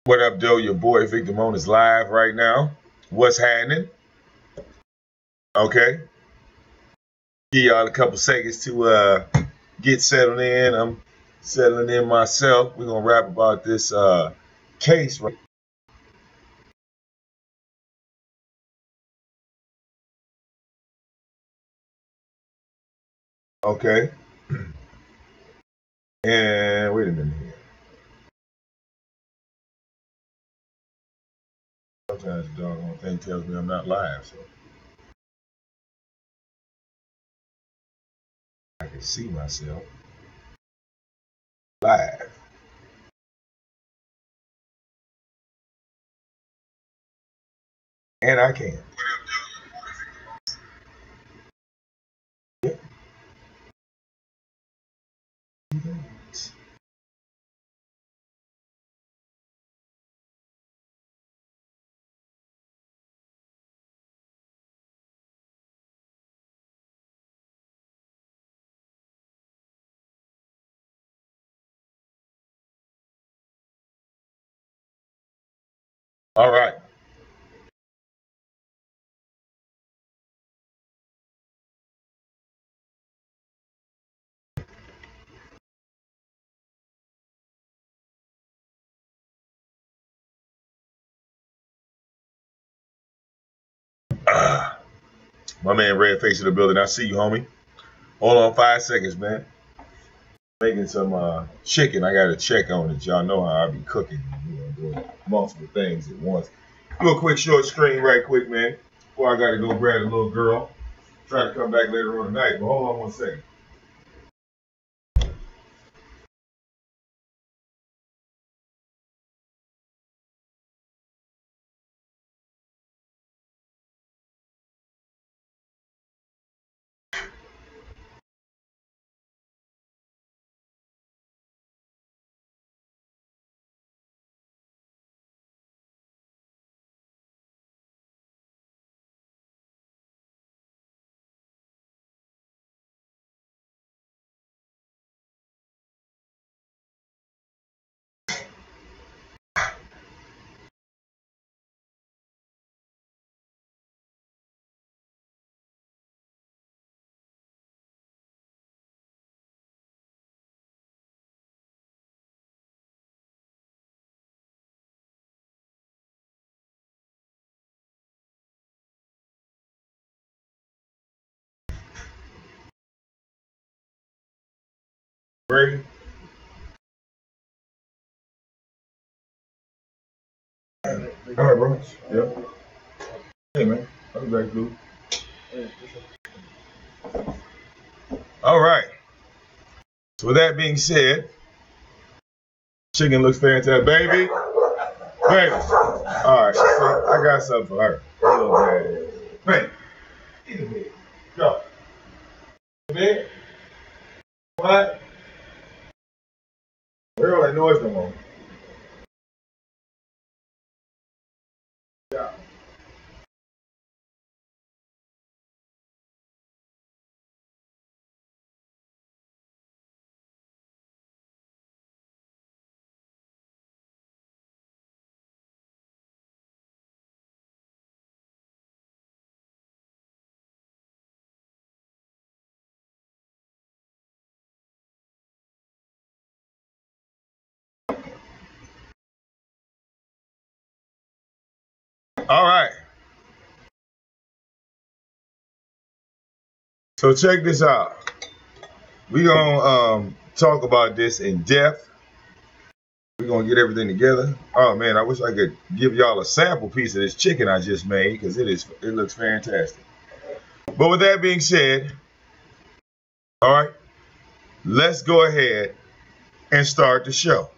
What up, Joe? Your boy VicDamoane is live right now. What's happening? Okay. Give y'all a couple seconds to get settled in. I'm settling in myself. We're gonna rap about this case right. Okay. And wait a minute here. Sometimes the doggone thing tells me I'm not live, so I can see myself live. And I can. Yep. All right. My man Red Face in the building. I see you, homie. Hold on 5 seconds, man. Making some chicken. I got to check on it. Y'all know how I be cooking, doing multiple things at once. Do a quick short screen right quick, man. Before I got to go grab a little girl. Try to come back later on tonight, but hold on 1 second. Ready? All right, bro. Yeah. Hey, man. I'll be back, dude. All right. So with that being said, chicken looks fantastic, baby. Baby. All right. So I got something for her. Oh, man. Get in bed. Go. In bed. What? Where all that noise no more? Yeah. All right. So check this out. We're going to talk about this in depth. We're going to get everything together. Oh, man, I wish I could give y'all a sample piece of this chicken I just made because it looks fantastic. But with that being said, all right, let's go ahead and start the show.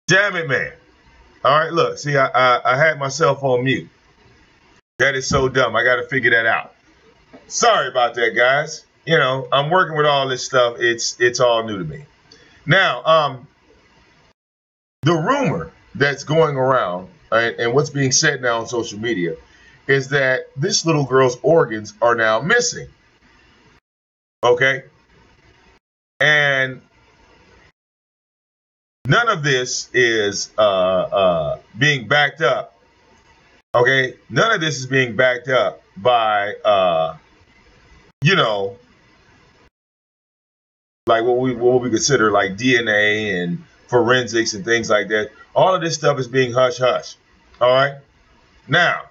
Damn it, man. All right, look, see, I had myself on mute. That is so dumb. I got to figure that out. Sorry about that, guys. You know, I'm working with all this stuff. It's all new to me. Now, the rumor that's going around and what's being said now on social media is that this little girl's organs are now missing. Okay? And none of this is being backed up. Okay? None of this is being backed up by, like what we consider like DNA and forensics and things like that. All of this stuff is being hush hush. All right? Now,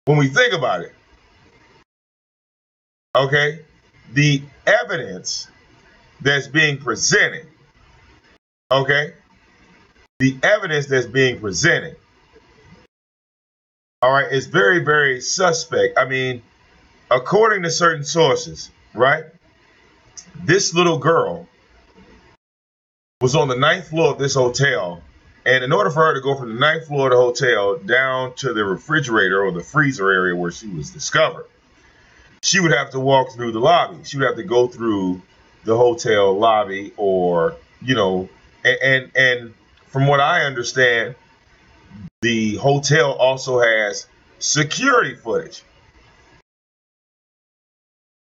when we think about it, okay, the evidence that's being presented, okay, the evidence that's being presented, all right, is very, very suspect. I mean, according to certain sources, right, this little girl was on the 9th floor of this hotel. And in order for her to go from the 9th floor of the hotel down to the refrigerator or the freezer area where she was discovered, she would have to walk through the lobby. She would have to go through the hotel lobby or, and from what I understand, the hotel also has security footage.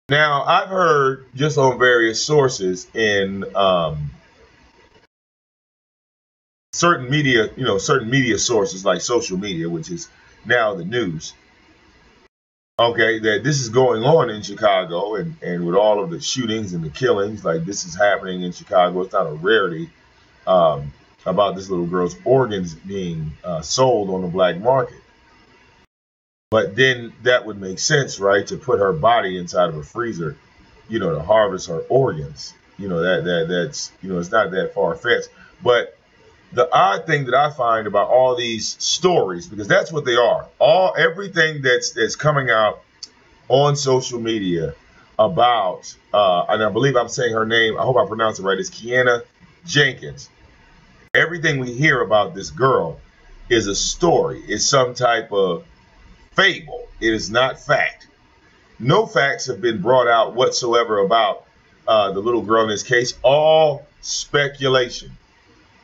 Now, I've heard just on various sources in certain media sources like social media, which is now the news, okay, that this is going on in Chicago and with all of the shootings and the killings, like this is happening in Chicago. It's not a rarity about this little girl's organs being sold on the black market. But then that would make sense, right, to put her body inside of a freezer, to harvest her organs. That's it's not that far-fetched. But the odd thing that I find about all these stories, because that's what they are, everything that's coming out on social media about, and I believe I'm saying her name, I hope I pronounce it right, it's Kenneka Jenkins. Everything we hear about this girl is a story. It's some type of fable. It is not fact. No facts have been brought out whatsoever about the little girl in this case. All speculation.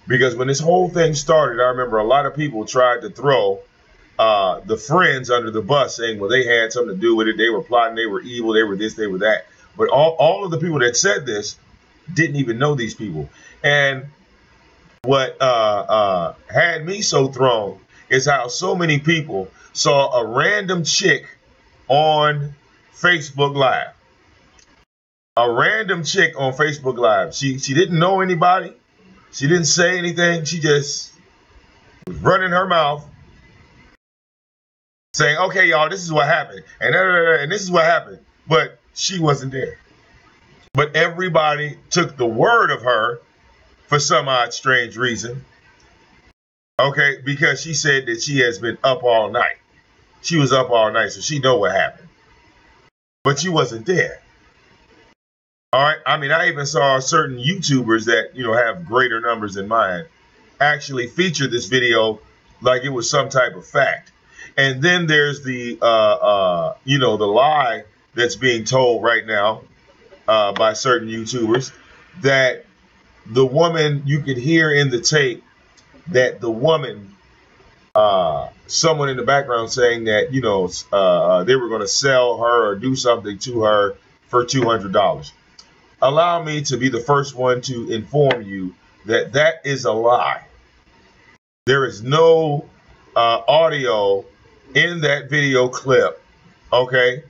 Because when this whole thing started, I remember a lot of people tried to throw the friends under the bus, saying, well, they had something to do with it. They were plotting. They were evil. They were this. They were that. But all of the people that said this didn't even know these people. And what had me so thrown is how so many people saw a random chick on Facebook Live. A random chick on Facebook Live. She didn't know anybody. She didn't say anything. She just was running her mouth saying, okay, y'all, this is what happened. And this is what happened. But she wasn't there. But everybody took the word of her for some odd, strange reason. Okay, because she said that she has been up all night. She was up all night, so she know what happened. But she wasn't there. All right. I mean, I even saw certain YouTubers that, have greater numbers than mine actually feature this video like it was some type of fact. And then there's the lie that's being told right now by certain YouTubers that the woman, you could hear in the tape that the woman, someone in the background saying that, they were going to sell her or do something to her for $200. Allow me to be the first one to inform you that that is a lie. There is no audio in that video clip, okay,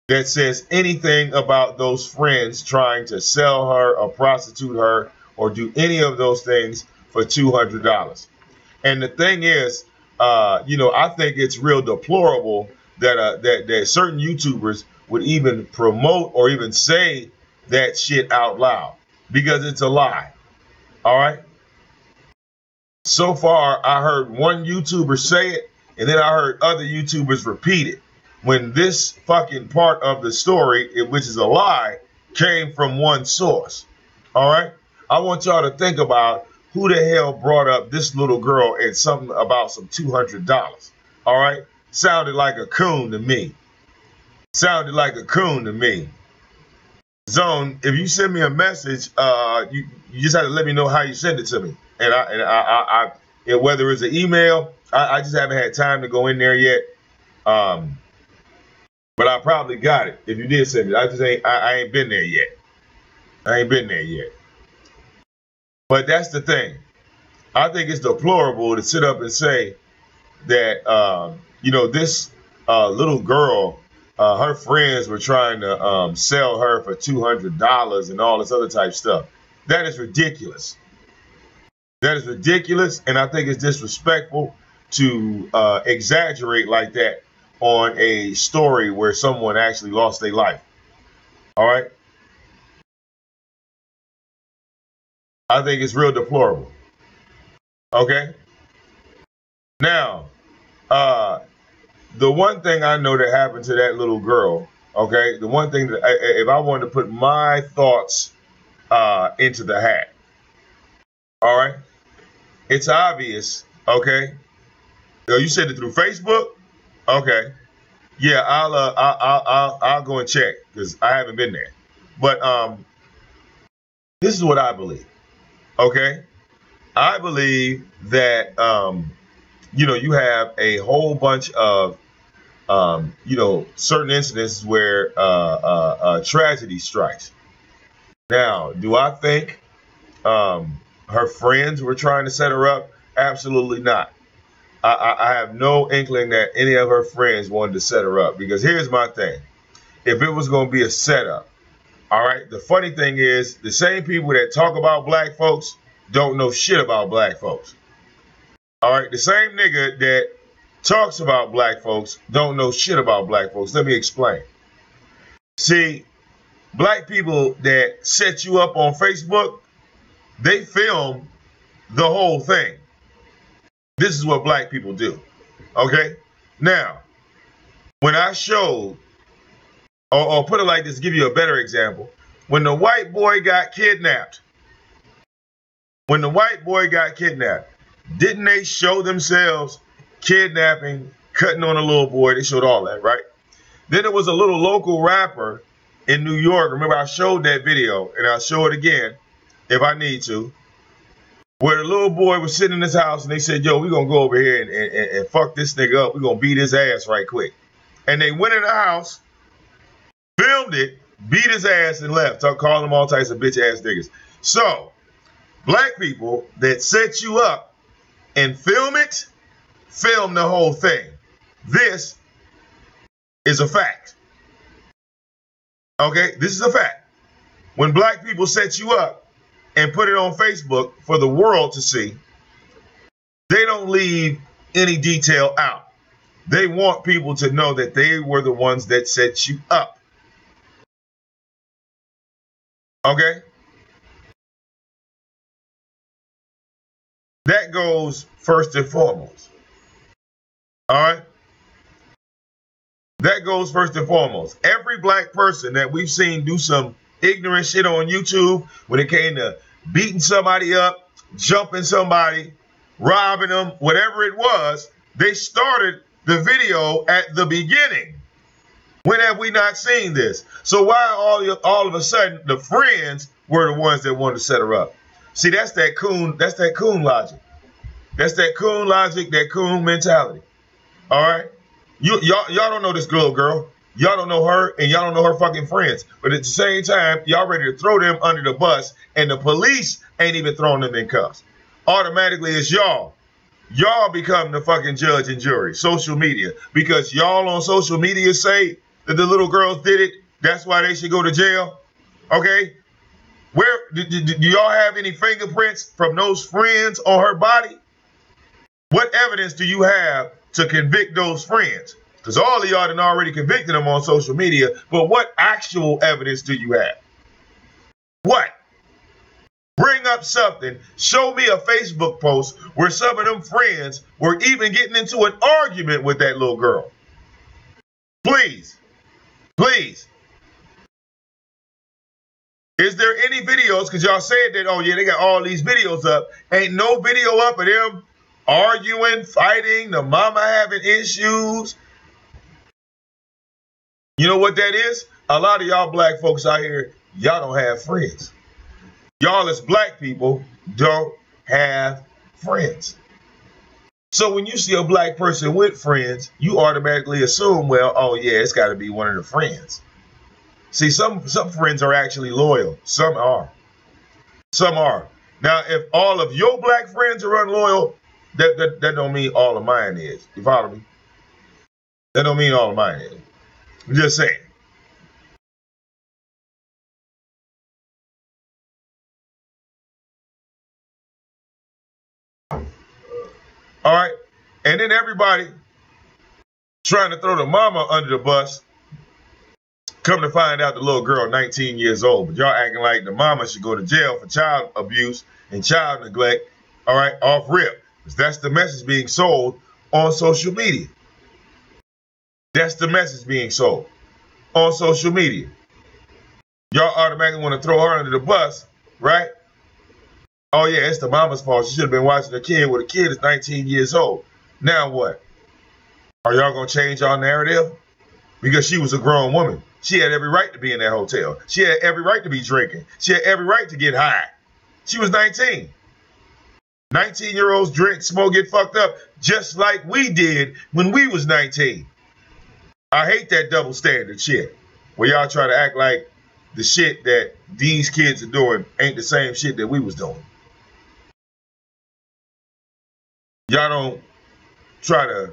that says anything about those friends trying to sell her or prostitute her or do any of those things for $200. And the thing is, I think it's real deplorable that certain YouTubers would even promote or even say that shit out loud, because it's a lie. All right. So far, I heard one YouTuber say it, and then I heard other YouTubers repeat it. When this fucking part of the story, which is a lie, came from one source. All right. I want y'all to think about who the hell brought up this little girl and something about some $200. All right. Sounded like a coon to me. Sounded like a coon to me. Zone, if you send me a message, you just have to let me know how you send it to me. And whether it's an email, I just haven't had time to go in there yet. But I probably got it if you did send it. I ain't been there yet. I ain't been there yet. But that's the thing. I think it's deplorable to sit up and say that, this little girl, her friends were trying to sell her for $200 and all this other type stuff. That is ridiculous. That is ridiculous, and I think it's disrespectful to exaggerate like that on a story where someone actually lost their life. All right? I think it's real deplorable. Okay? Now, the one thing I know that happened to that little girl, okay, the one thing that if I wanted to put my thoughts into the hat, all right, it's obvious, okay. You said it through Facebook, okay. Yeah, I'll go and check because I haven't been there. But this is what I believe, okay. I believe that you have a whole bunch of certain incidents where tragedy strikes. Now, do I think her friends were trying to set her up? Absolutely not. I have no inkling that any of her friends wanted to set her up, because here's my thing. If it was going to be a setup, all right, the funny thing is the same people that talk about black folks don't know shit about black folks. All right, the same nigga that talks about black folks don't know shit about black folks. Let me explain. See, black people that set you up on Facebook, they film the whole thing. This is what black people do. Okay? Now, when I showed, or put it like this, give you a better example. When the white boy got kidnapped, didn't they show themselves kidnapping, cutting on a little boy? They showed all that, right? Then there was a little local rapper in New York. Remember, I showed that video, and I'll show it again if I need to, where the little boy was sitting in his house, and they said, yo, we're going to go over here and fuck this nigga up. We're going to beat his ass right quick. And they went in the house, filmed it, beat his ass, and left. Calling him all types of bitch-ass niggas. So, black people that set you up and film it, film the whole thing. This is a fact. Okay? This is a fact. When black people set you up and put it on Facebook for the world to see, they don't leave any detail out. They want people to know that they were the ones that set you up. Okay? That goes first and foremost. All right? That goes first and foremost. Every black person that we've seen do some ignorant shit on YouTube when it came to beating somebody up, jumping somebody, robbing them, whatever it was, they started the video at the beginning. When have we not seen this? So why all of a sudden the friends were the ones that wanted to set her up? See, that's that coon logic. That's that coon logic, that coon mentality. All right? Y'all don't know this little girl. Y'all don't know her, and y'all don't know her fucking friends. But at the same time, y'all ready to throw them under the bus, and the police ain't even throwing them in cuffs. Automatically, it's y'all. Y'all become the fucking judge and jury, social media. Because y'all on social media say that the little girls did it, that's why they should go to jail. Okay? Where do y'all have any fingerprints from those friends on her body? What evidence do you have to convict those friends? Because all of y'all done already convicted them on social media, but what actual evidence do you have? What? Bring up something. Show me a Facebook post where some of them friends were even getting into an argument with that little girl. Please. Please. Is there any videos? Because y'all said that, oh yeah, they got all these videos up. Ain't no video up of them arguing, fighting, the mama having issues. You know what that is? A lot of y'all black folks out here, y'all don't have friends. Y'all as black people don't have friends. So when you see a black person with friends, you automatically assume, well, oh yeah, it's got to be one of the friends. See, some friends are actually loyal. Some are. Some are. Now, if all of your black friends are unloyal, that don't mean all of mine is. You follow me? That don't mean all of mine is. I'm just saying. All right. And then everybody trying to throw the mama under the bus. Come to find out the little girl, 19 years old. But y'all acting like the mama should go to jail for child abuse and child neglect. All right. Off rip. Because that's the message being sold on social media. That's the message being sold on social media. Y'all automatically want to throw her under the bus, right? Oh yeah, it's the mama's fault. She should have been watching her kid when the kid is 19 years old. Now what? Are y'all going to change y'all narrative? Because she was a grown woman. She had every right to be in that hotel. She had every right to be drinking. She had every right to get high. She was 19. 19-year-olds drink, smoke, get fucked up just like we did when we was 19. I hate that double standard shit where y'all try to act like the shit that these kids are doing ain't the same shit that we was doing. Y'all don't try to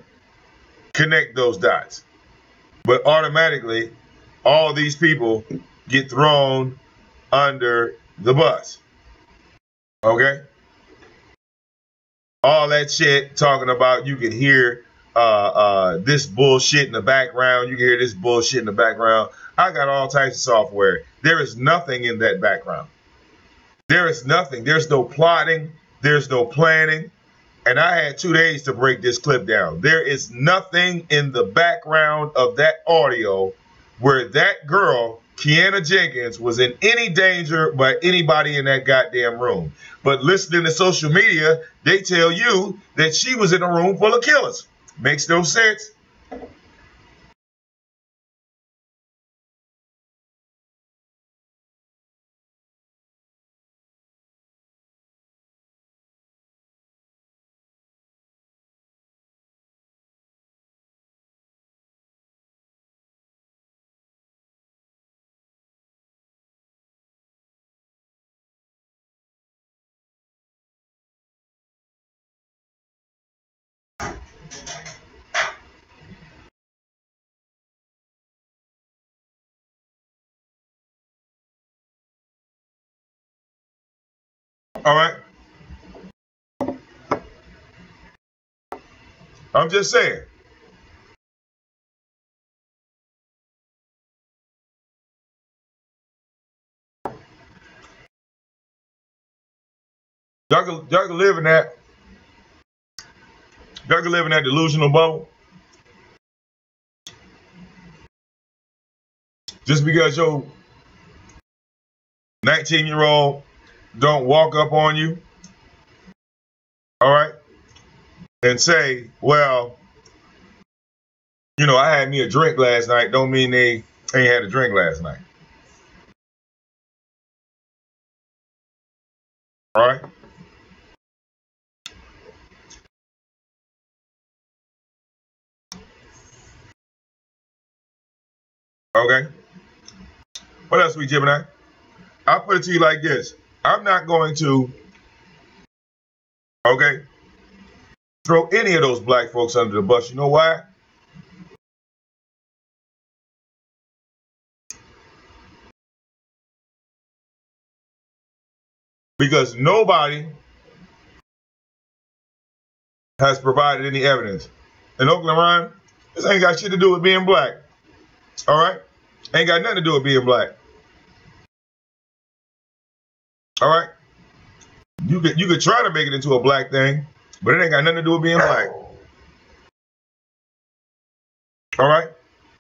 connect those dots. But automatically, all these people get thrown under the bus. Okay? All that shit talking about you can hear this bullshit in the background. You can hear this bullshit in the background. I got all types of software. There is nothing in that background. There is nothing. There's no plotting. There's no planning. And I had 2 days to break this clip down. There is nothing in the background of that audio where that girl, Kenneka Jenkins, was in any danger by anybody in that goddamn room. But listening to social media, they tell you that she was in a room full of killers. Makes no sense. All right. I'm just saying. Y'all can live in that. Y'all can live in that delusional bubble. Just because your 19-year-old don't walk up on you, all right, and say, well, you know, I had me a drink last night, don't mean they ain't had a drink last night. All right? Okay? What else we Gemini? I'll put it to you like this. I'm not going to, okay, throw any of those black folks under the bus. You know why? Because nobody has provided any evidence. In Oakland, Ryan, this ain't got shit to do with being black. All right? Ain't got nothing to do with being black. All right? You could try to make it into a black thing, but it ain't got nothing to do with being black. All right?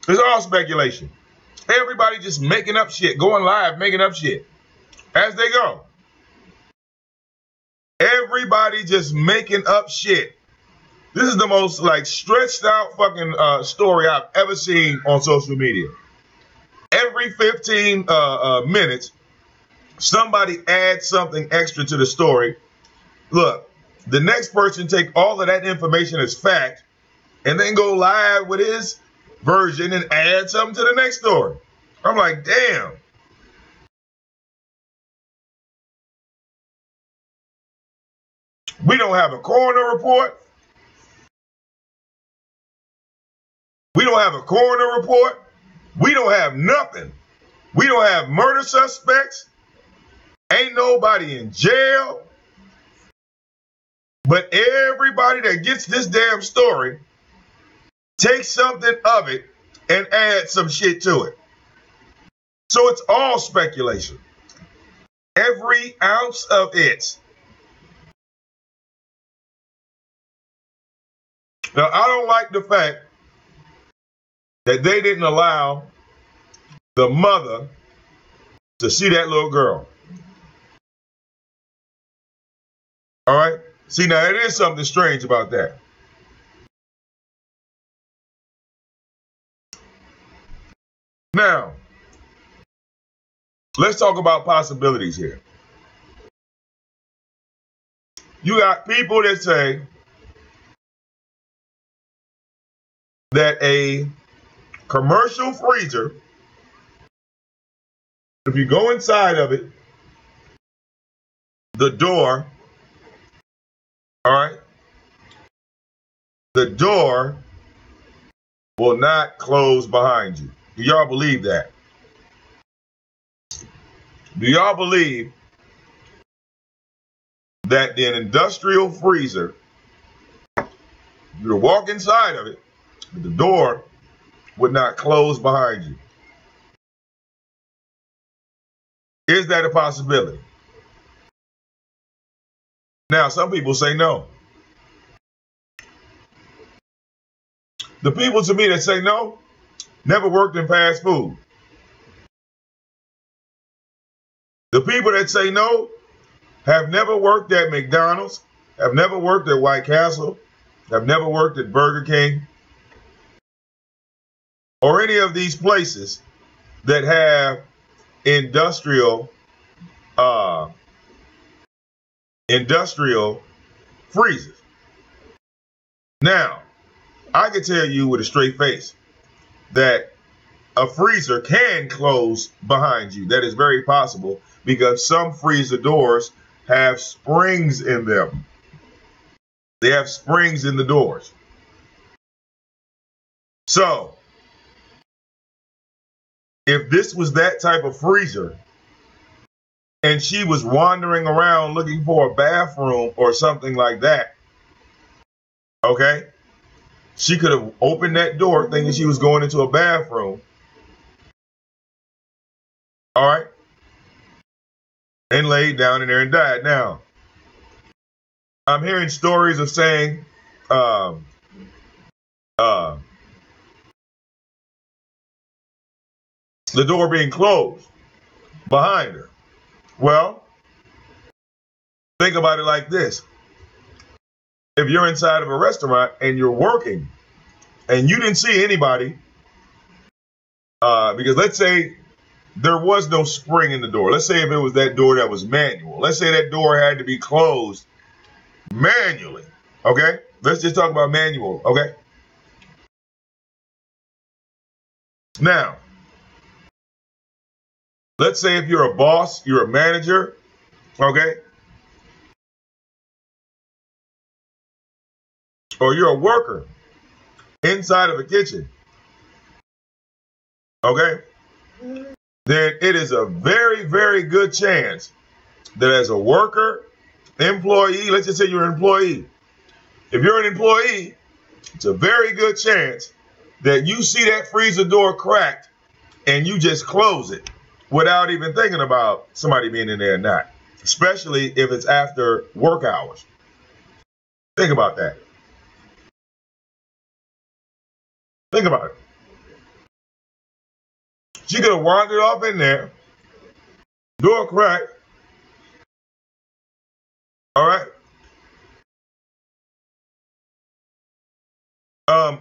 It's all speculation. Everybody just making up shit, going live, making up shit. as they go. Everybody just making up shit. This is the most like stretched out fucking story I've ever seen on social media. Every 15 minutes, somebody adds something extra to the story. Look, the next person take all of that information as fact and then go live with his version and add something to the next story. I'm like, damn. We don't have a coroner report. We don't have a coroner report. We don't have nothing. We don't have murder suspects. Ain't nobody in jail. But everybody that gets this damn story takes something of it and adds some shit to it. So it's all speculation. Every ounce of it. Now, I don't like the fact that they didn't allow the mother to see that little girl. All right? See, now, there is something strange about that. Now, let's talk about possibilities here. You got people that say that a commercial freezer, if you go inside of it, the door, all right, the door will not close behind you. Do y'all believe that? Do y'all believe that an industrial freezer, you walk inside of it, but the door would not close behind you? Is that a possibility? Now, some people say no. The people to me that say no never worked in fast food. The people that say no have never worked at McDonald's, have never worked at White Castle, have never worked at Burger King, or any of these places that have industrial freezers. Now, I can tell you with a straight face that a freezer can close behind you. That is very possible because some freezer doors have springs in them. They have springs in the doors. So, if this was that type of freezer and she was wandering around looking for a bathroom or something like that, okay, she could have opened that door thinking she was going into a bathroom, all right, and laid down in there and died. Now, I'm hearing stories of saying the door being closed behind her. Well, think about it like this. If you're inside of a restaurant and you're working and you didn't see anybody, because let's say there was no spring in the door. Let's say if it was that door that was manual. Let's say that door had to be closed manually. Okay? Let's just talk about manual. Okay? Now, let's say if you're a boss, you're a manager, okay? Or you're a worker inside of a kitchen, okay? Then it is a very, very good chance that as a worker, employee, let's just say you're an employee. If you're an employee, it's a very good chance that you see that freezer door cracked and you just close it without even thinking about somebody being in there or not, especially if it's after work hours. Think about that. Think about it. She could have wandered off in there, door cracked,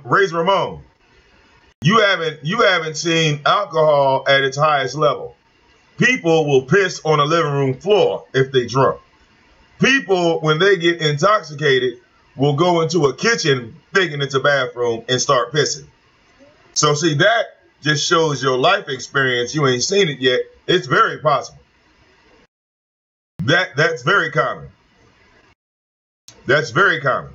Raise Ramon, you haven't seen alcohol at its highest level. People will piss on a living room floor if they drunk. People, when they get intoxicated, will go into a kitchen thinking it's a bathroom and start pissing. So see, that just shows your life experience. You ain't seen it yet. It's very possible. That's very common. That's very common.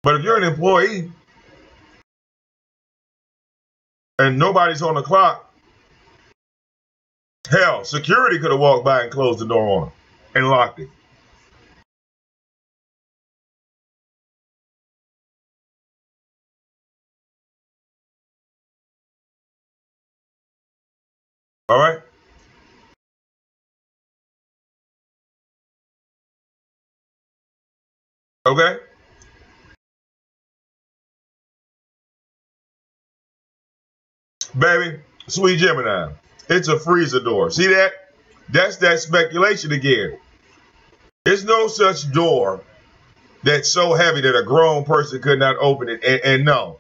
But if you're an employee and nobody's on the clock, hell, security could have walked by and closed the door on them and locked it. All right? Okay? Baby, sweet Gemini. It's a freezer door. See that? That's that speculation again. There's no such door that's so heavy that a grown person could not open it. And no,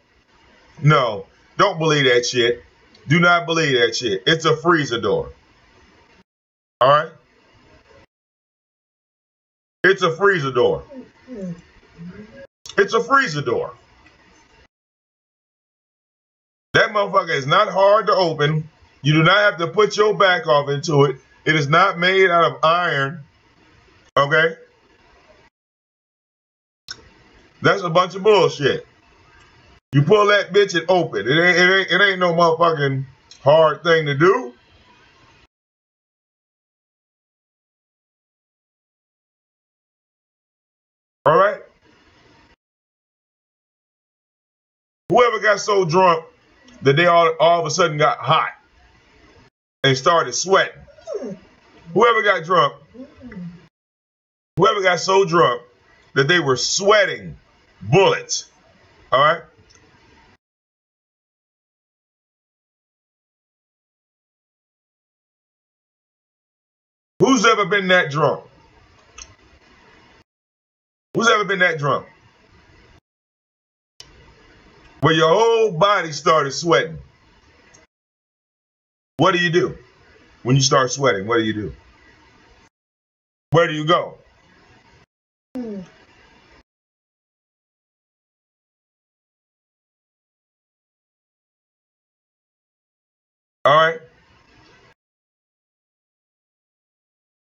don't believe that shit. Do not believe that shit. It's a freezer door. All right? It's a freezer door. It's a freezer door. That motherfucker is not hard to open. You do not have to put your back off into it. It is not made out of iron. Okay? That's a bunch of bullshit. You pull that bitch and open. It ain't no motherfucking hard thing to do. All right? Whoever got so drunk that they all of a sudden got hot and started sweating. Whoever got drunk, whoever got so drunk that they were sweating bullets. All right? Who's ever been that drunk? Who's ever been that drunk? Where your whole body started sweating. What do you do when you start sweating? What do you do? Where do you go? All right?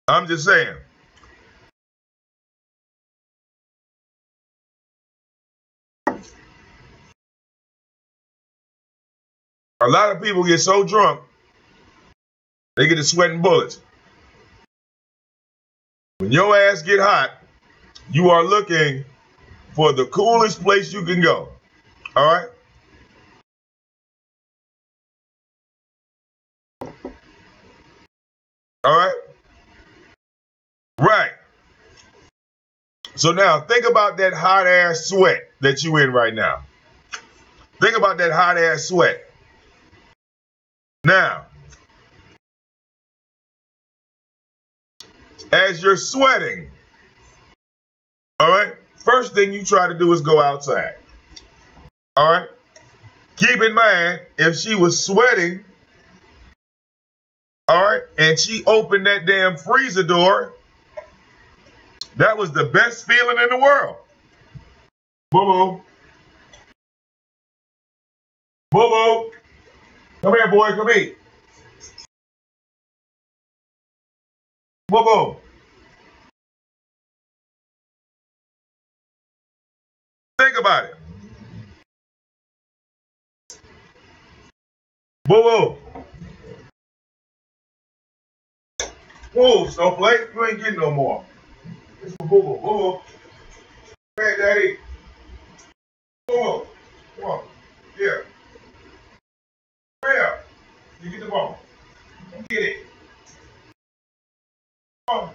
I'm just saying. A lot of people get so drunk, they get to sweating bullets. When your ass get hot, you are looking for the coolest place you can go. All right? All right? Right. So now think about that hot ass sweat that you in right now. Think about that hot ass sweat. Now, as you're sweating, all right, first thing you try to do is go outside. All right? Keep in mind, if she was sweating, all right, and she opened that damn freezer door, that was the best feeling in the world. Boo-boo. Boo-boo. Come here, boy, come eat. Boo-boo. Think about it. Boo-boo. Whoa, Snowflake, you ain't getting no more. It's for Boo-boo. Boo-boo. Hey, Daddy. Boo-boo. Come on. Here. Come here. You get the ball. Get it. Come on.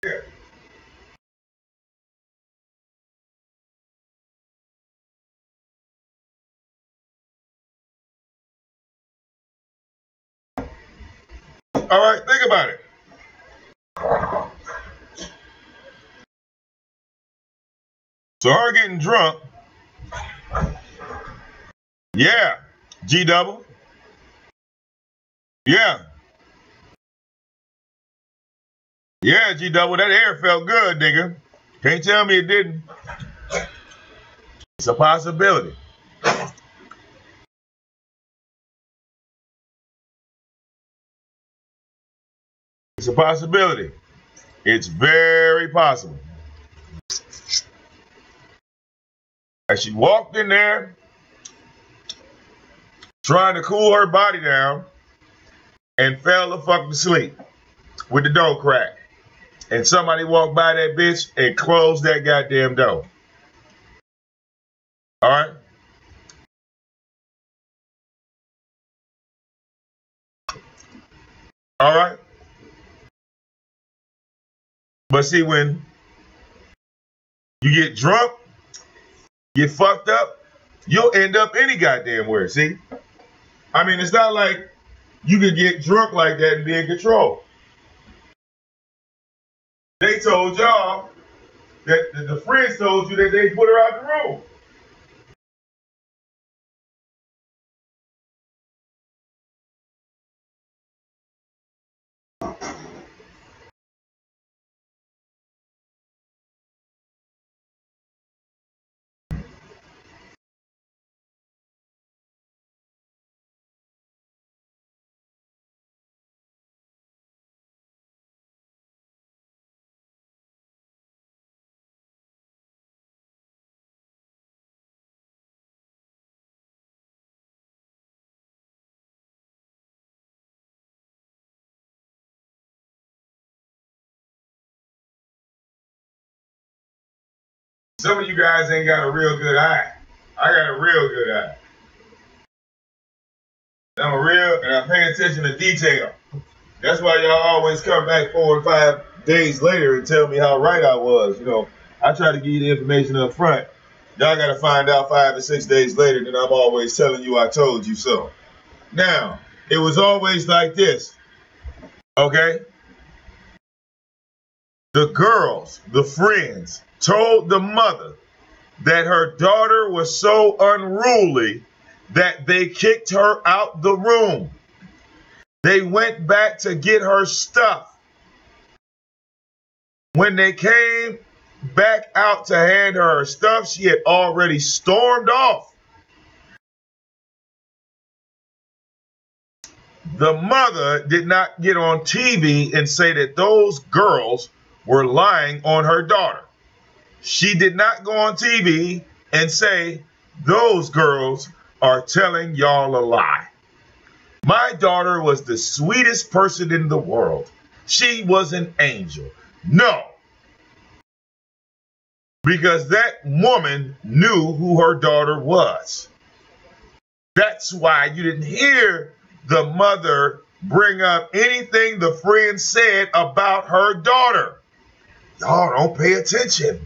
Here. All right, think about it. So her getting drunk. Yeah, G double. Yeah. Yeah, G double. That air felt good, nigga. Can't tell me it didn't. It's a possibility. It's a possibility. It's very possible. As she walked in there, trying to cool her body down, and fell the fuck to sleep with the door cracked. And somebody walked by that bitch and closed that goddamn door. All right? All right? But see, when you get drunk, get fucked up, you'll end up any goddamn where. See? I mean, it's not like you could get drunk like that and be in control. They told y'all that the friends told you that they put her out the room. Some of you guys ain't got a real good eye. I got a real good eye. And I pay attention to detail. That's why y'all always come back 4 or 5 days later and tell me how right I was. You know, I try to give you the information up front. Y'all got to find out 5 or 6 days later that I'm always telling you I told you so. Now, it was always like this. Okay? The girls, the friends, told the mother that her daughter was so unruly that they kicked her out the room. They went back to get her stuff. When they came back out to hand her stuff, she had already stormed off. The mother did not get on TV and say that those girls were lying on her daughter. She did not go on TV and say those girls are telling y'all a lie. My daughter was the sweetest person in the world. She was an angel. No. Because that woman knew who her daughter was. That's why you didn't hear the mother bring up anything the friend said about her daughter. Y'all don't pay attention.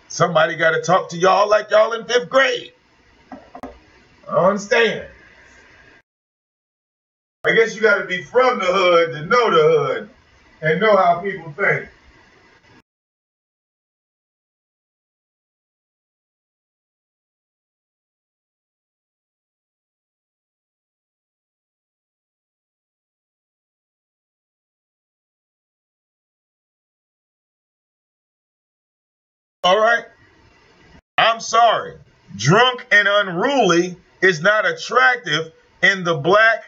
Somebody got to talk to y'all like y'all in 5th grade. I understand. I guess you got to be from the hood to know the hood and know how people think. All right? I'm sorry. Drunk and unruly is not attractive in the black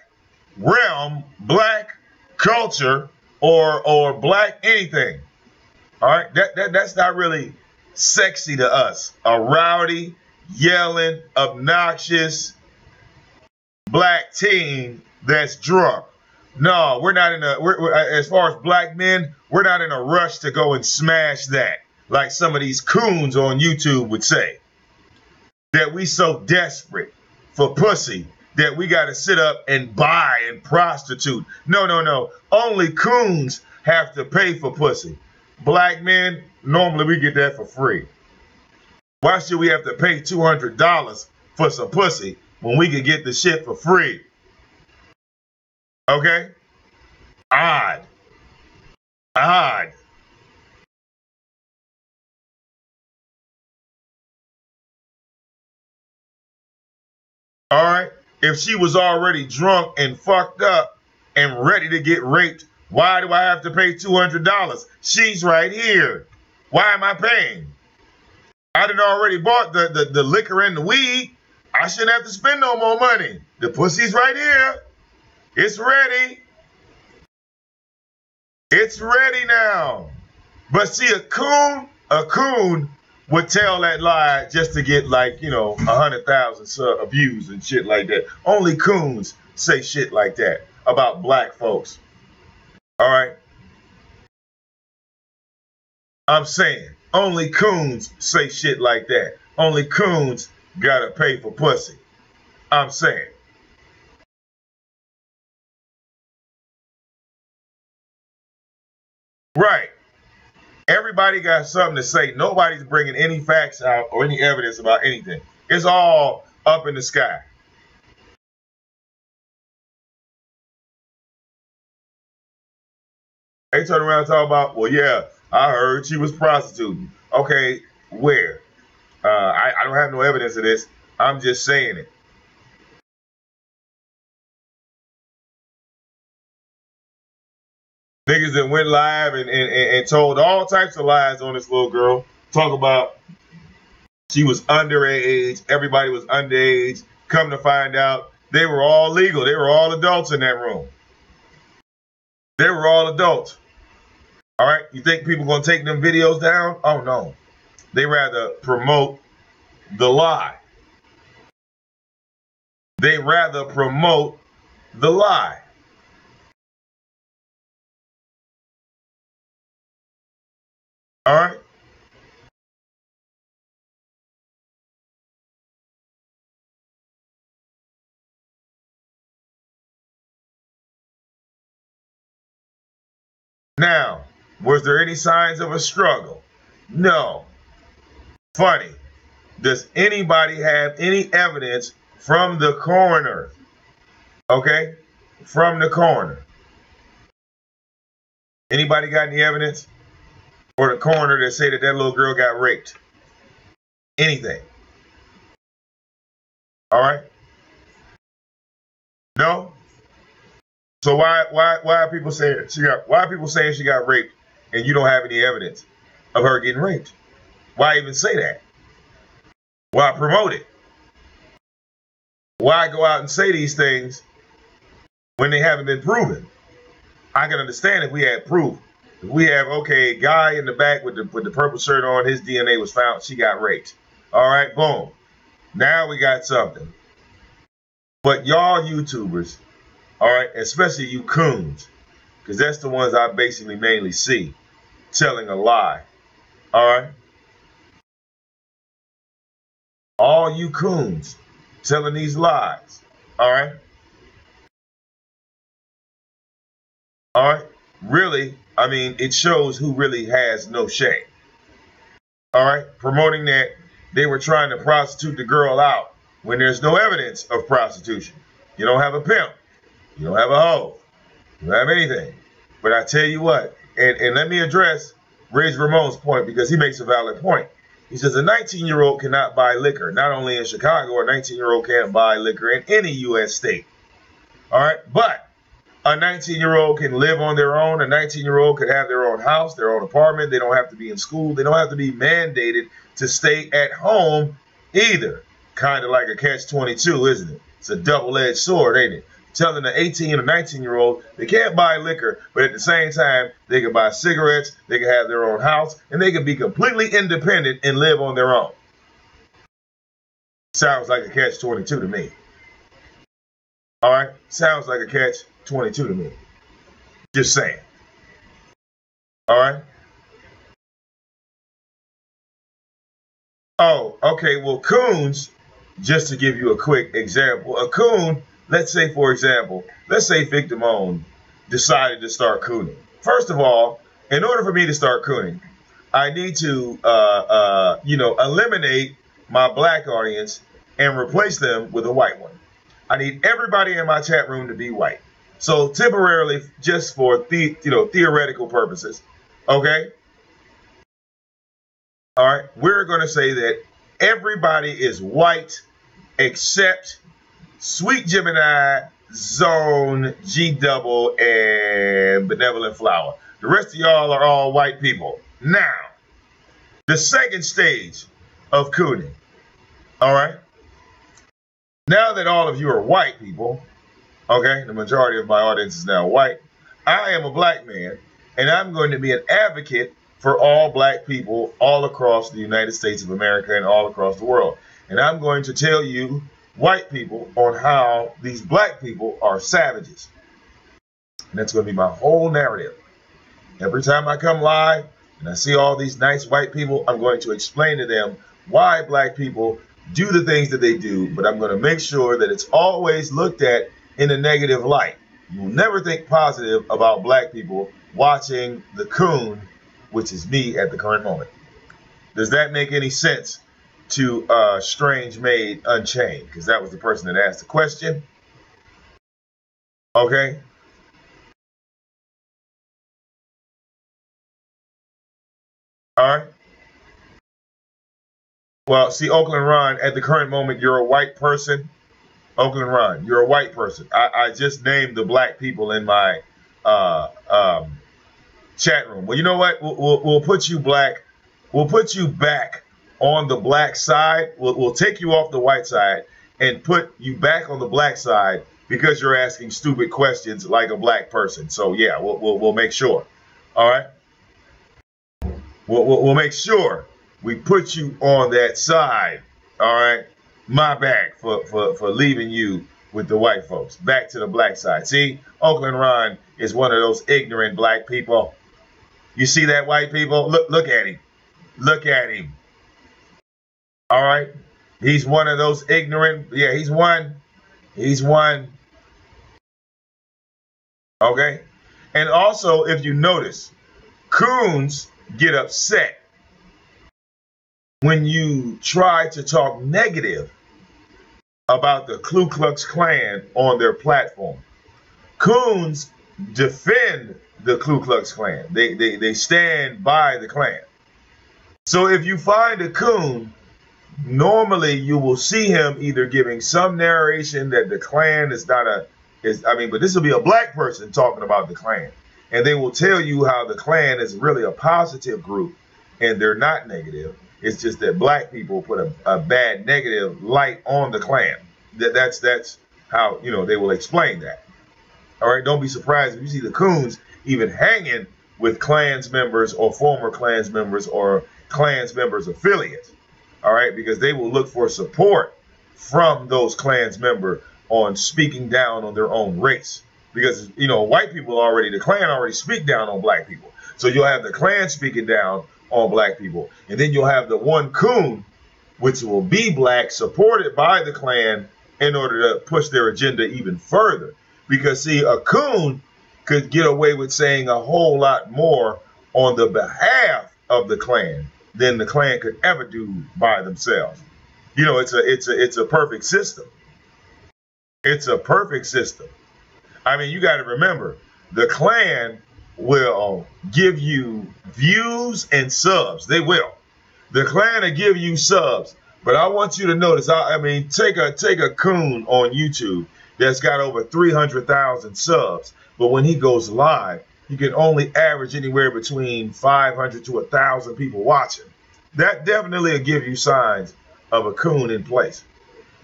realm, black culture, or black anything. All right? That's not really sexy to us. A rowdy, yelling, obnoxious black teen that's drunk. No, we're not in as far as black men, we're not in a rush to go and smash that. Like some of these coons on YouTube would say, that we so desperate for pussy that we got to sit up and buy and prostitute. No. Only coons have to pay for pussy. Black men, normally we get that for free. Why should we have to pay $200 for some pussy when we could get the shit for free? Okay? Odd. Odd. All right. If she was already drunk and fucked up and ready to get raped, why do I have to pay $200? She's right here. Why am I paying? I done already bought the liquor and the weed. I shouldn't have to spend no more money. The pussy's right here. It's ready. It's ready now. But see, a coon would tell that lie just to get 100,000 views and shit like that. Only coons say shit like that about black folks. All right. I'm saying only coons say shit like that. Only coons gotta pay for pussy. I'm saying. Right. Everybody got something to say. Nobody's bringing any facts out or any evidence about anything. It's all up in the sky. They turn around and talk about, well, yeah, I heard she was prostituting. Okay, where? I don't have no evidence of this. I'm just saying it. Niggas that went live and told all types of lies on this little girl. Talk about she was underage. Everybody was underage. Come to find out, they were all legal. They were all adults in that room. They were all adults. All right. You think people gonna take them videos down? Oh no. They rather promote the lie. They rather promote the lie. All right. Now, was there any signs of a struggle? No. Funny. Does anybody have any evidence from the coroner? Okay? From the coroner. Anybody got any evidence? Or the coroner that say that little girl got raped? Anything? All right? No? So why are people saying she got raped and you don't have any evidence of her getting raped? Why even say that? Why promote it? Why go out and say these things when they haven't been proven? I can understand if we had proof. If we have, okay, guy in the back with the purple shirt on, his DNA was found, she got raped. All right, boom. Now we got something. But y'all YouTubers, all right, especially you coons, because that's the ones I basically mainly see telling a lie. All right? All you coons telling these lies. All right? All right? Really, I mean, it shows who really has no shame. All right? Promoting that they were trying to prostitute the girl out when there's no evidence of prostitution. You don't have a pimp. You don't have a hoe. You don't have anything. But I tell you what, and let me address VicDamoane's point because he makes a valid point. He says a 19-year-old cannot buy liquor. Not only in Chicago, a 19-year-old can't buy liquor in any U.S. state. All right? But a 19-year-old can live on their own. A 19-year-old could have their own house, their own apartment. They don't have to be in school. They don't have to be mandated to stay at home either. Kind of like a catch-22, isn't it? It's a double-edged sword, ain't it? Telling an 18 or 19-year-old they can't buy liquor, but at the same time, they can buy cigarettes, they can have their own house, and they can be completely independent and live on their own. Sounds like a catch-22 to me. All right? Sounds like a catch-22 to me. Just saying. All right? Oh, okay. Well, coons, just to give you a quick example, a coon, let's say, for example, let's say VicDamoane decided to start cooning. First of all, in order for me to start cooning, I need to, eliminate my black audience and replace them with a white one. I need everybody in my chat room to be white. So temporarily, just for theoretical purposes, okay? All right, we're going to say that everybody is white except Sweet Gemini, Zone, G Double, and Benevolent Flower. The rest of y'all are all white people. Now, the second stage of cooning. All right. Now that all of you are white people, okay, the majority of my audience is now white, I am a black man, and I'm going to be an advocate for all black people all across the United States of America and all across the world. And I'm going to tell you, white people, on how these black people are savages. And that's going to be my whole narrative. Every time I come live and I see all these nice white people, I'm going to explain to them why black people do the things that they do, but I'm going to make sure that it's always looked at in a negative light. You will never think positive about black people watching the coon, which is me at the current moment. Does that make any sense to Strange Made Unchained? Because that was the person that asked the question. Okay. All right. Well, see, Oakland Ron, at the current moment, you're a white person. Oakland Ron, you're a white person. I just named the black people in my chat room. Well, you know what? We'll put you black. We'll put you back on the black side. We'll take you off the white side and put you back on the black side because you're asking stupid questions like a black person. So yeah, we'll make sure. All right. We'll make sure we put you on that side. All right. My bad for leaving you with the white folks. Back to the black side. See, Oakland Ron is one of those ignorant black people. You see that, white people? Look at him. Look at him. All right. He's one of those ignorant. Yeah, he's one. He's one. Okay. And also, if you notice, coons get upset when you try to talk negative about the Ku Klux Klan on their platform. Coons defend the Ku Klux Klan. They stand by the Klan. So if you find a coon, normally you will see him either giving some narration that the Klan is not but this will be a black person talking about the Klan. And they will tell you how the Klan is really a positive group and they're not negative. It's just that black people put a bad negative light on the Klan. That's how, they will explain that. All right, don't be surprised if you see the coons even hanging with Klans members or former Klans members or Klans members affiliates. All right, because they will look for support from those Klans members on speaking down on their own race. Because, white people the Klan already speak down on black people. So you'll have the Klan speaking down on black people. And then you'll have the one coon, which will be black, supported by the Klan in order to push their agenda even further. Because, see, a coon could get away with saying a whole lot more on the behalf of the Klan than the Klan could ever do by themselves. It's a perfect system. It's a perfect system. I mean, you got to remember, the Klan will give you views and subs. They will. The Klan will give you subs. But I want you to notice, take a coon on YouTube that's got over 300,000 subs. But when he goes live, he can only average anywhere between 500 to 1,000 people watching. That definitely will give you signs of a coon in place.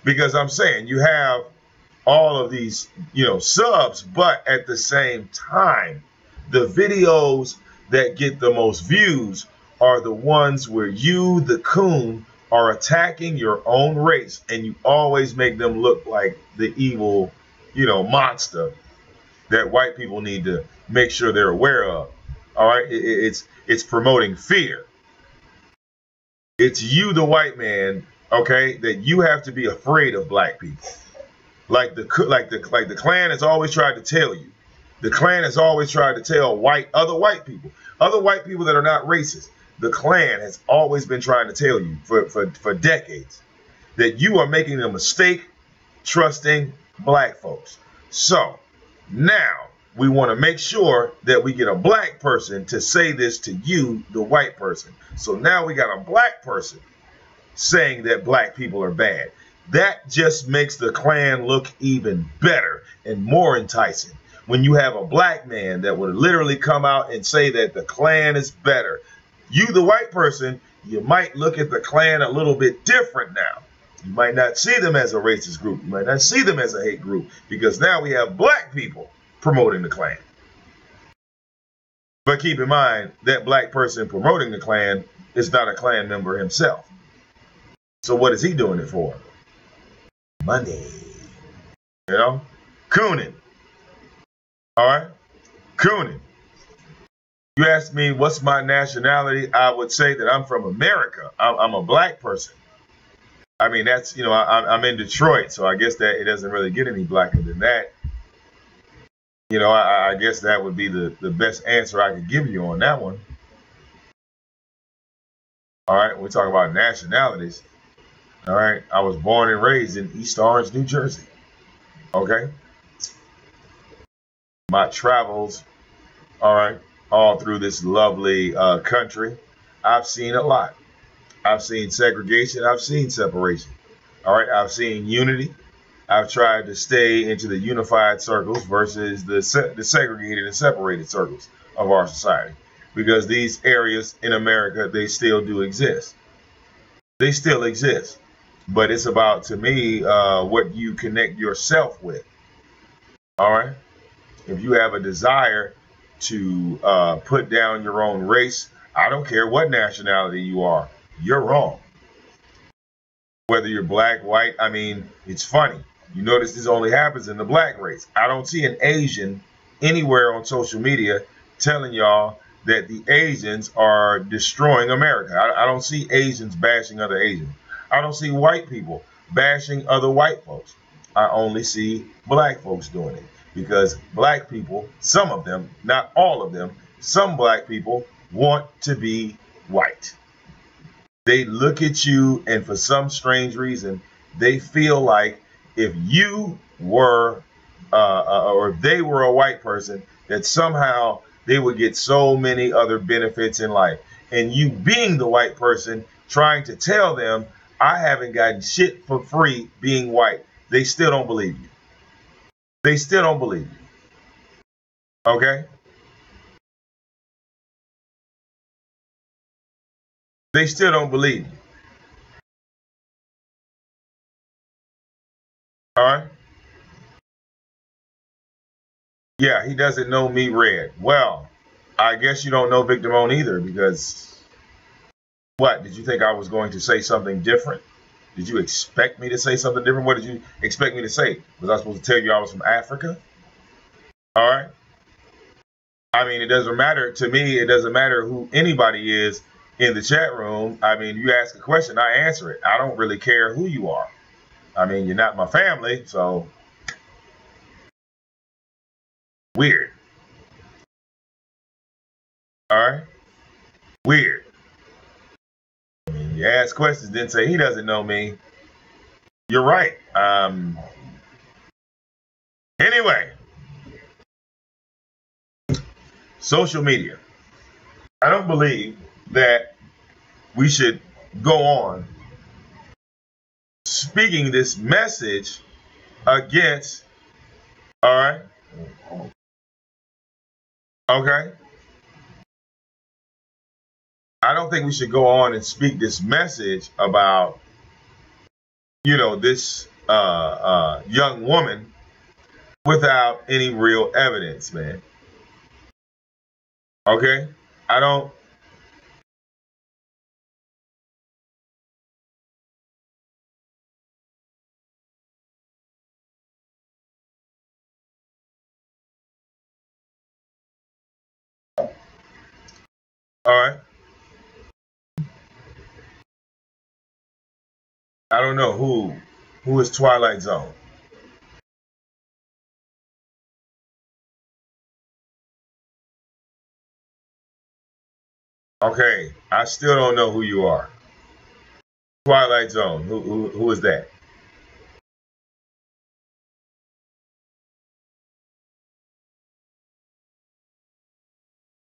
Because I'm saying you have all of these, subs, but at the same time, the videos that get the most views are the ones where you, the coon, are attacking your own race, and you always make them look like the evil, monster that white people need to make sure they're aware of. All right, it's promoting fear. It's you, the white man, okay, that you have to be afraid of black people. Like the Klan has always tried to tell you. The Klan has always tried to tell other white people that are not racist. The Klan has always been trying to tell you for decades that you are making a mistake trusting black folks. So Now, we want to make sure that we get a black person to say this to you, the white person. So now we got a black person saying that black people are bad. That just makes the Klan look even better and more enticing. When you have a black man that would literally come out and say that the Klan is better, you, the white person, you might look at the Klan a little bit different now. You might not see them as a racist group. You might not see them as a hate group, because now we have black people promoting the Klan. But keep in mind, that black person promoting the Klan is not a Klan member himself. So what is he doing it for? Money. You know? Cooning. All right? Cooning. You ask me what's my nationality, I would say that I'm from America. I'm a black person. I mean, that's, you know, I'm in Detroit, so I guess that it doesn't really get any blacker than that. You know, I guess that would be the best answer I could give you on that one. All right, we're talking about nationalities. All right, I was born and raised in East Orange, New Jersey. Okay. My travels, all right, all through this lovely country, I've seen a lot. I've seen segregation. I've seen separation. All right. I've seen unity. I've tried to stay into the unified circles versus the segregated and separated circles of our society, because these areas in America, they still do exist. They still exist. But it's about, to me, what you connect yourself with. All right. If you have a desire to put down your own race, I don't care what nationality you are, you're wrong. Whether you're black, white, I mean, it's funny. You notice this only happens in the black race. I don't see an Asian anywhere on social media telling y'all that the Asians are destroying America. I don't see Asians bashing other Asians. I don't see white people bashing other white folks. I only see black folks doing it, because black people, some of them, not all of them, some black people want to be white. They look at you, and for some strange reason, they feel like if you were, or if they were a white person, that somehow they would get so many other benefits in life. And you, being the white person, trying to tell them, I haven't gotten shit for free being white, they still don't believe you. They still don't believe you. Okay? They still don't believe you. All right? Yeah, he doesn't know me, Red. Well, I guess you don't know VicDamoane either, because what? Did you think I was going to say something different? Did you expect me to say something different? What did you expect me to say? Was I supposed to tell you I was from Africa? All right? I mean, it doesn't matter. To me, it doesn't matter who anybody is in the chat room. I mean, you ask a question, I answer it. I don't really care who you are. I mean, you're not my family, so weird. All right? Weird. I mean, you ask questions, then say he doesn't know me. You're right. Anyway, social media. I don't believe that we should go on speaking this message against, all right? Okay? I don't think we should go on and speak this message about, you know, this young woman without any real evidence, man. Okay? I don't. All right? I don't know who is Twilight Zone. Okay, I still don't know who you are. Twilight Zone. Who is that?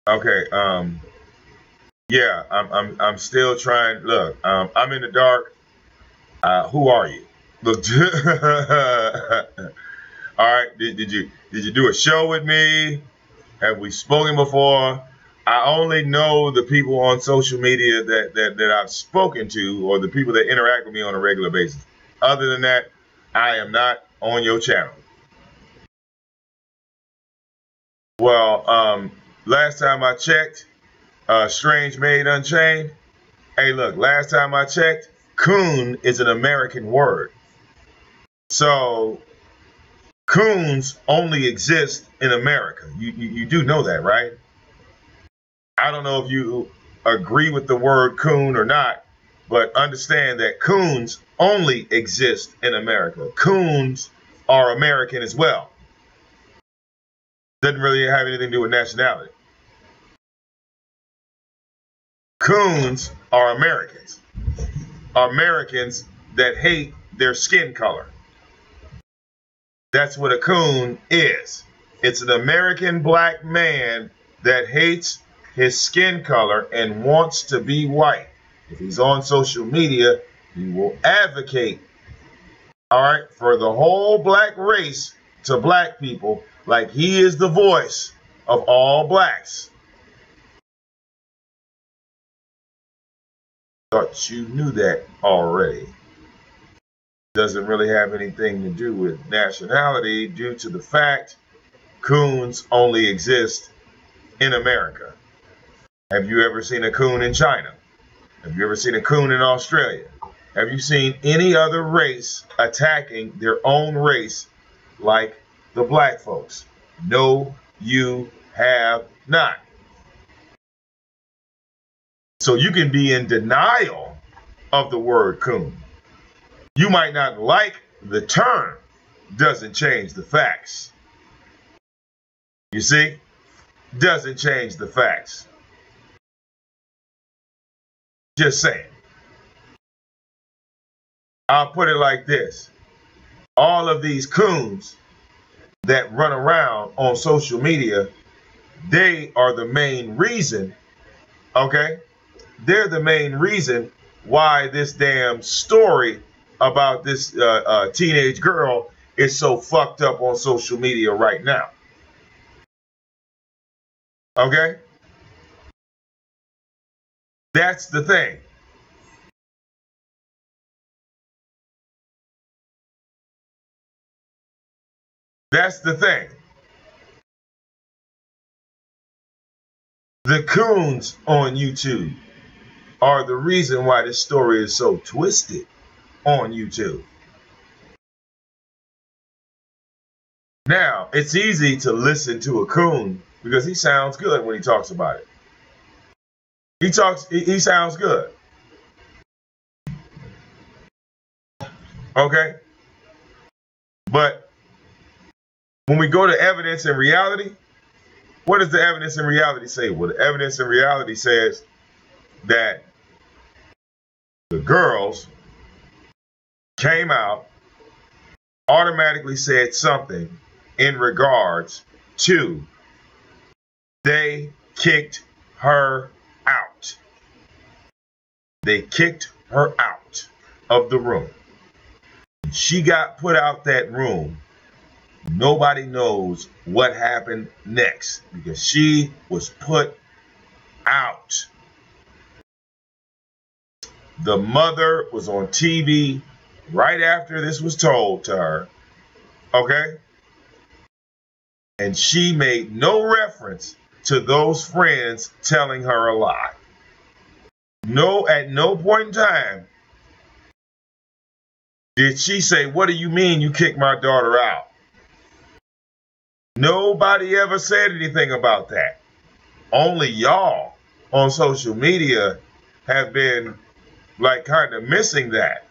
Okay. Yeah, I'm still trying. Look, I'm in the dark. Who are you? Look. All right. Did you do a show with me? Have we spoken before? I only know the people on social media that I've spoken to, or the people that interact with me on a regular basis. Other than that, I am not on your channel. Well, last time I checked, Strange Made Unchained. Hey, look, last time I checked, coon is an American word. So coons only exist in America. You do know that, right? I don't know if you agree with the word coon or not, but understand that coons only exist in America. Coons are American as well. Doesn't really have anything to do with nationality. Coons are Americans. Americans that hate their skin color. That's what a coon is. It's an American black man that hates his skin color and wants to be white. If he's on social media, he will advocate, all right, for the whole black race to black people like he is the voice of all blacks. Thought you knew that already. Doesn't really have anything to do with nationality due to the fact coons only exist in America. Have you ever seen a coon in China? Have you ever seen a coon in Australia? Have you seen any other race attacking their own race like the black folks? No, you have not. So you can be in denial of the word coon. You might not like the term, doesn't change the facts. You see? Doesn't change the facts. Just saying. I'll put it like this. All of these coons that run around on social media, they are the main reason, okay? They're the main reason why this damn story about this teenage girl is so fucked up on social media right now. Okay? That's the thing. That's the thing. The coons on YouTube are the reason why this story is so twisted on YouTube. Now, it's easy to listen to a coon because he sounds good when he talks about it. He sounds good. Okay? But when we go to evidence and reality, what does the evidence and reality say? Well, the evidence and reality says that the girls came out, automatically said something in regards to they kicked her out. They kicked her out of the room. She got put out that room. Nobody knows what happened next because she was put out. The mother was on TV right after this was told to her, okay? And she made no reference to those friends telling her a lie. No, at no point in time did she say, "What do you mean you kicked my daughter out?" Nobody ever said anything about that. Only y'all on social media have been like kind of missing that.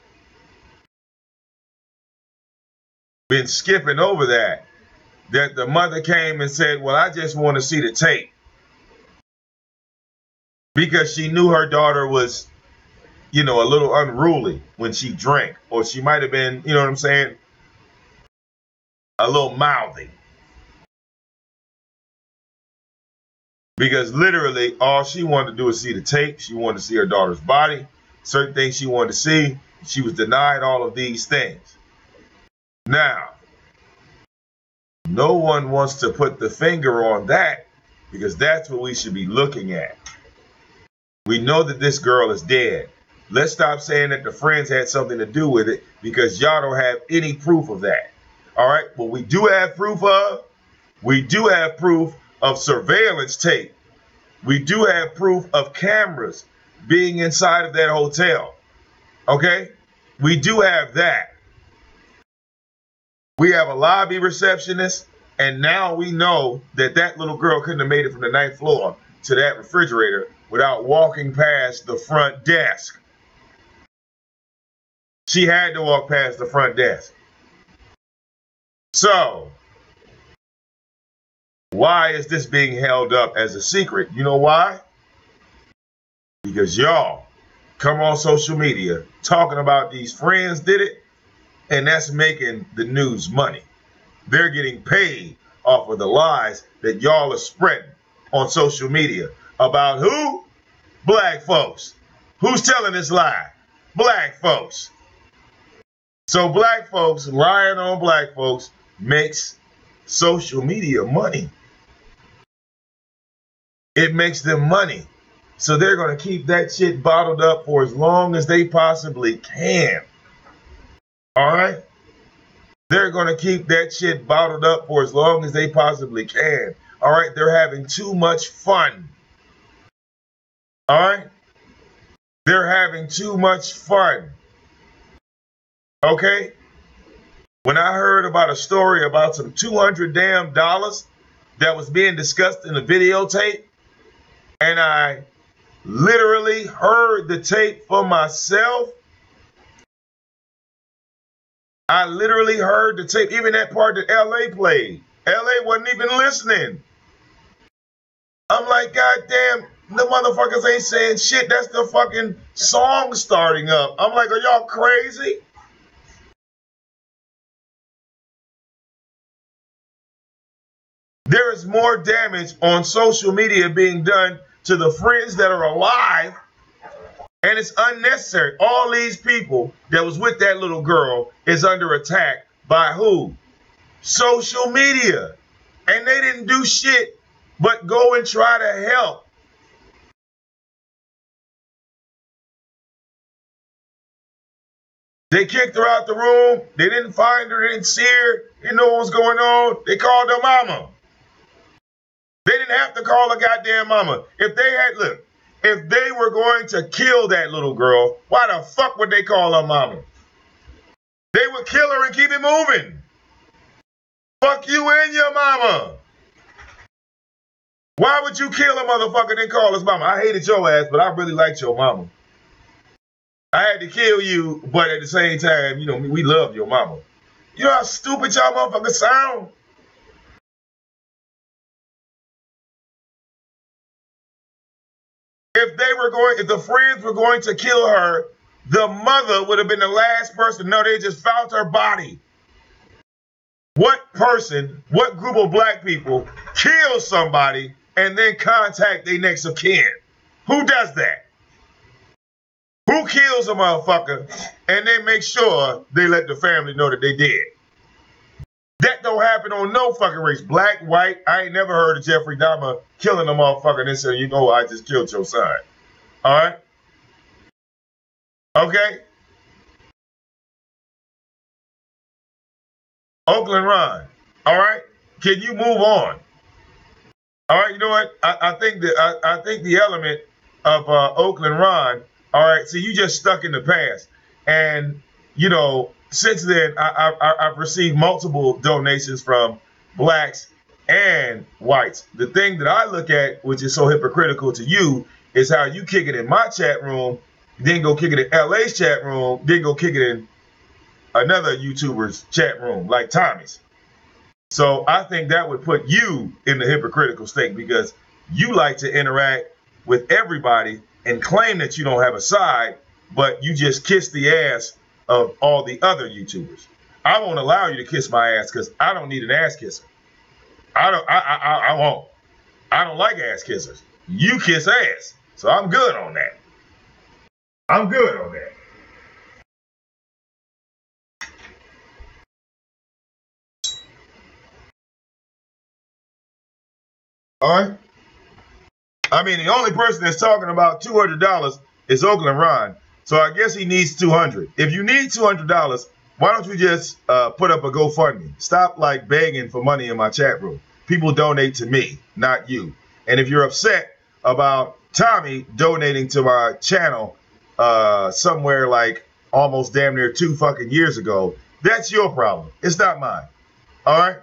Been skipping over that. That the mother came and said, "Well, I just want to see the tape." Because she knew her daughter was, a little unruly when she drank. Or she might have been, you know what I'm saying, a little mouthy. Because literally all she wanted to do is see the tape. She wanted to see her daughter's body. Certain things she wanted to see. She was denied all of these things. Now, no one wants to put the finger on that because that's what we should be looking at. We know that this girl is dead. Let's stop saying that the friends had something to do with it because y'all don't have any proof of that. All right, what we do have proof of, we do have proof of surveillance tape. We do have proof of cameras being inside of that hotel. Okay? We do have that. We have a lobby receptionist, and now we know that that little girl couldn't have made it from the 9th floor to that refrigerator without walking past the front desk. She had to walk past the front desk. So, why is this being held up as a secret? You know why? Because y'all come on social media talking about these friends did it, and that's making the news money. They're getting paid off of the lies that y'all are spreading on social media about who? Black folks. Who's telling this lie? Black folks. So black folks lying on black folks makes social media money. It makes them money. So they're going to keep that shit bottled up for as long as they possibly can. All right? They're going to keep that shit bottled up for as long as they possibly can. All right? They're having too much fun. All right? They're having too much fun. Okay? When I heard about a story about some $200 damn that was being discussed in a videotape, and I literally heard the tape for myself. I literally heard the tape, even that part that LA played. LA wasn't even listening. I'm like, God damn, the motherfuckers ain't saying shit. That's the fucking song starting up. I'm like, are y'all crazy? There is more damage on social media being done to the friends that are alive, and it's unnecessary. All these people that was with that little girl is under attack by who? Social media. And they didn't do shit but go and try to help. They kicked her out the room. They didn't find her. They didn't see her. They didn't know what was going on. They called her mama. They didn't have to call a goddamn mama. If they had, look, if they were going to kill that little girl, why the fuck would they call her mama? They would kill her and keep it moving. Fuck you and your mama. Why would you kill a motherfucker and then call his mama? I hated your ass, but I really liked your mama. I had to kill you, but at the same time, you know, we love your mama. You know how stupid y'all motherfuckers sound? If the friends were going to kill her, the mother would have been the last person. No, they just found her body. What person, what group of black people kills somebody and then contact their next of kin? Who does that? Who kills a motherfucker and then make sure they let the family know that they did? That don't happen on no fucking race. Black, white, I ain't never heard of Jeffrey Dahmer killing a motherfucker and then saying, you know, I just killed your son. All right? Okay? Oakland Ron. All right? Can you move on? All right, you know what? I think the element of Oakland Ron, all right, so you just stuck in the past. And, you know, since then, I've received multiple donations from blacks and whites. The thing that I look at, which is so hypocritical to you, is how you kick it in my chat room, then go kick it in LA's chat room, then go kick it in another YouTuber's chat room, like Tommy's. So I think that would put you in the hypocritical state because you like to interact with everybody and claim that you don't have a side, but you just kiss the ass of all the other YouTubers. I won't allow you to kiss my ass because I don't need an ass kisser. I won't. I don't like ass kissers. You kiss ass. So I'm good on that. I'm good on that. All right. I mean, the only person that's talking about $200 is Oakland Ron. So I guess he needs $200. If you need $200, why don't you just put up a GoFundMe? Stop like begging for money in my chat room. People donate to me, not you. And if you're upset about Tommy donating to my channel somewhere like almost damn near 2 fucking years ago, that's your problem. It's not mine. All right?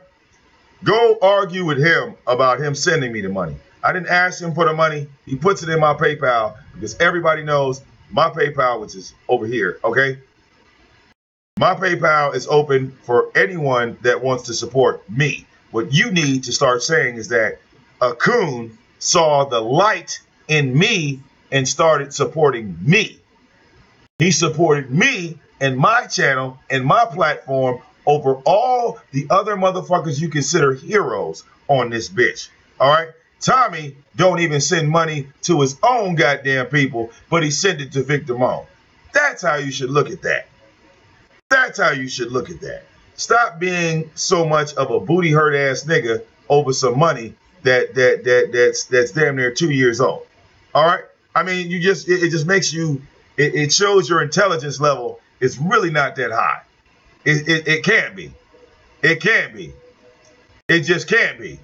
Go argue with him about him sending me the money. I didn't ask him for the money. He puts it in my PayPal because everybody knows my PayPal, which is over here, okay? My PayPal is open for anyone that wants to support me. What you need to start saying is that a coon saw the light in me and started supporting me. He supported me and my channel and my platform over all the other motherfuckers you consider heroes on this bitch, all right? Tommy don't even send money to his own goddamn people, but he sent it to VicDamoane. That's how you should look at that. That's how you should look at that. Stop being so much of a booty hurt ass nigga over some money that's damn near 2 years old. All right? I mean, it just makes you, it shows your intelligence level is really not that high. It can't be. It can't be. It just can't be.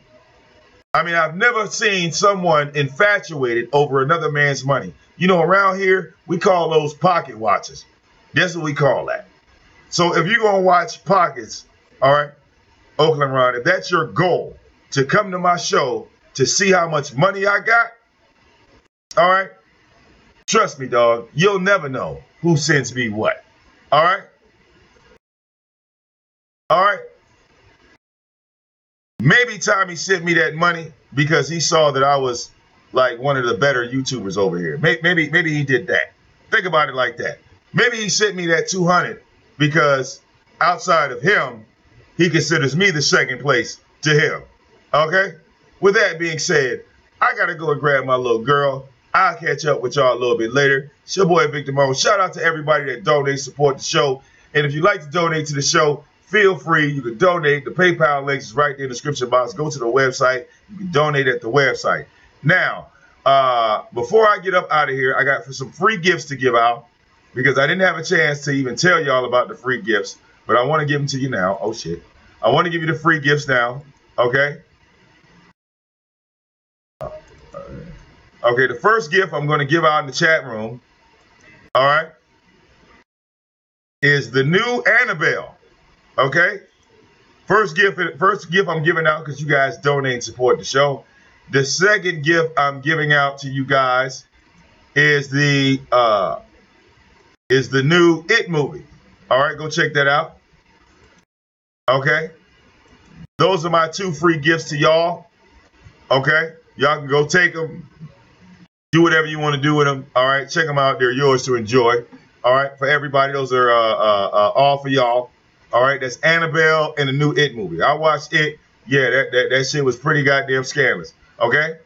I mean, I've never seen someone infatuated over another man's money. You know, around here, we call those pocket watches. That's what we call that. So if you're going to watch pockets, all right, Oakland Ron, if that's your goal, to come to my show to see how much money I got, all right, trust me, dog, you'll never know who sends me what. All right? All right? Maybe Tommy sent me that money because he saw that I was like one of the better YouTubers over here. Maybe he did that. Think about it like that. Maybe he sent me that 200 because outside of him, he considers me the second place to him. Okay? With that being said, I got to go and grab my little girl. I'll catch up with y'all a little bit later. It's your boy VicDamoane. Shout out to everybody that donates, support the show. And if you'd like to donate to the show, feel free. You can donate. The PayPal link is right there in the description box. Go to the website. You can donate at the website. Now, before I get up out of here, I got some free gifts to give out because I didn't have a chance to even tell y'all about the free gifts, but I want to give them to you now. Oh, shit. I want to give you the free gifts now, okay? Okay, the first gift I'm going to give out in the chat room, all right, is the new Annabelle. Okay, first gift I'm giving out because you guys donate and support the show. The second gift I'm giving out to you guys is the new It movie. All right, go check that out. Okay, those are my 2 free gifts to y'all. Okay, y'all can go take them, do whatever you want to do with them. All right, check them out. They're yours to enjoy. All right, for everybody, those are all for y'all. All right, that's Annabelle and the new It movie. I watched it. Yeah, that shit was pretty goddamn scandalous. Okay?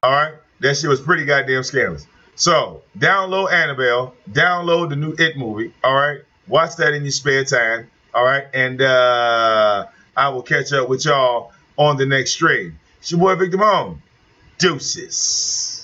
All right? That shit was pretty goddamn scandalous. So, download Annabelle. Download the new It movie. All right? Watch that in your spare time. All right? And I will catch up with y'all on the next stream. It's your boy VicDamoane. Deuces.